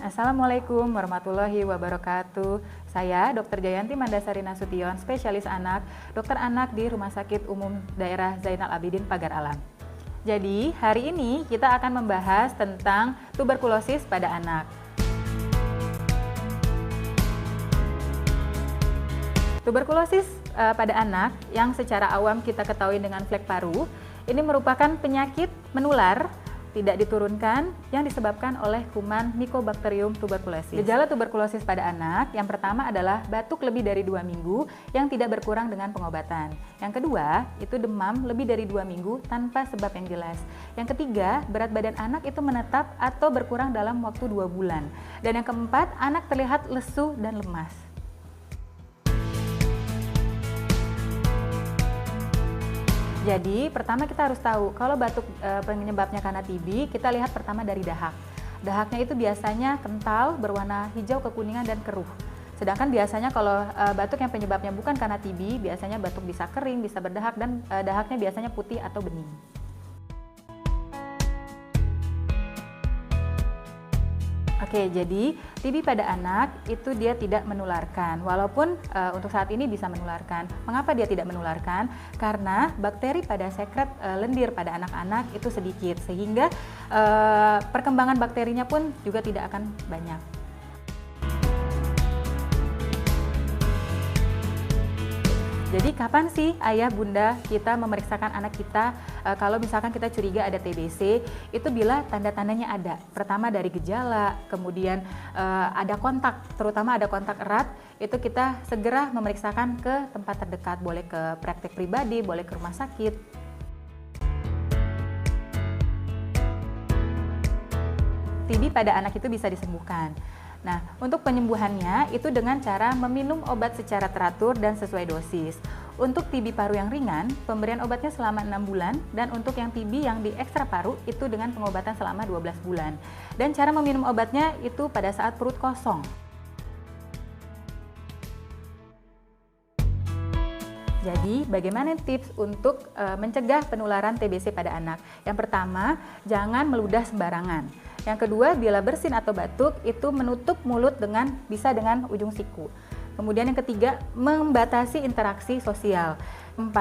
Assalamualaikum warahmatullahi wabarakatuh. Saya Dr. Jayanti Mandasari Nasution, spesialis anak, dokter anak di Rumah Sakit Umum Daerah Zainal Abidin Pagar Alam. Jadi, hari ini kita akan membahas tentang tuberkulosis pada anak. Tuberkulosis pada anak yang secara awam kita ketahui dengan flek paru, ini merupakan penyakit menular tidak diturunkan yang disebabkan oleh kuman Mycobacterium tuberculosis. Gejala tuberkulosis pada anak yang pertama adalah batuk lebih dari 2 minggu yang tidak berkurang dengan pengobatan. Yang kedua, itu demam lebih dari 2 minggu tanpa sebab yang jelas. Yang ketiga, berat badan anak itu menetap atau berkurang dalam waktu 2 bulan. Dan yang keempat, anak terlihat lesu dan lemas. Jadi, pertama kita harus tahu, kalau batuk penyebabnya karena TB, kita lihat pertama dari dahak. Dahaknya itu biasanya kental, berwarna hijau kekuningan dan keruh. Sedangkan biasanya kalau batuk yang penyebabnya bukan karena TB, biasanya batuk bisa kering, bisa berdahak, dan dahaknya biasanya putih atau bening. Oke, jadi TB pada anak itu dia tidak menularkan, walaupun untuk saat ini bisa menularkan. Mengapa dia tidak menularkan? Karena bakteri pada sekret lendir pada anak-anak itu sedikit, sehingga perkembangan bakterinya pun juga tidak akan banyak. Jadi kapan sih ayah bunda kita memeriksakan anak kita kalau misalkan kita curiga ada TBC? Itu bila tanda-tandanya ada. Pertama dari gejala, kemudian ada kontak, terutama ada kontak erat, itu kita segera memeriksakan ke tempat terdekat, boleh ke praktek pribadi, boleh ke rumah sakit. TB pada anak itu bisa disembuhkan. Nah, untuk penyembuhannya itu dengan cara meminum obat secara teratur dan sesuai dosis. Untuk TB paru yang ringan, pemberian obatnya selama 6 bulan, dan untuk yang TB yang di ekstra paru itu dengan pengobatan selama 12 bulan. Dan cara meminum obatnya itu pada saat perut kosong. Jadi, bagaimana tips untuk mencegah penularan TBC pada anak? Yang pertama, jangan meludah sembarangan. Yang kedua, bila bersin atau batuk, itu menutup mulut bisa dengan ujung siku. Kemudian yang ketiga, membatasi interaksi sosial. 4,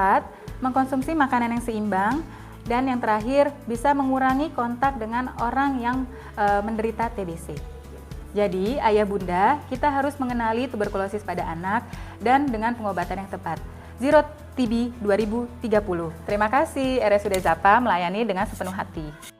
mengkonsumsi makanan yang seimbang. Dan yang terakhir, bisa mengurangi kontak dengan orang yang menderita TBC. Jadi, ayah bunda, kita harus mengenali tuberkulosis pada anak dan dengan pengobatan yang tepat. Zero TB 2030. Terima kasih, RSUD Zapa melayani dengan sepenuh hati.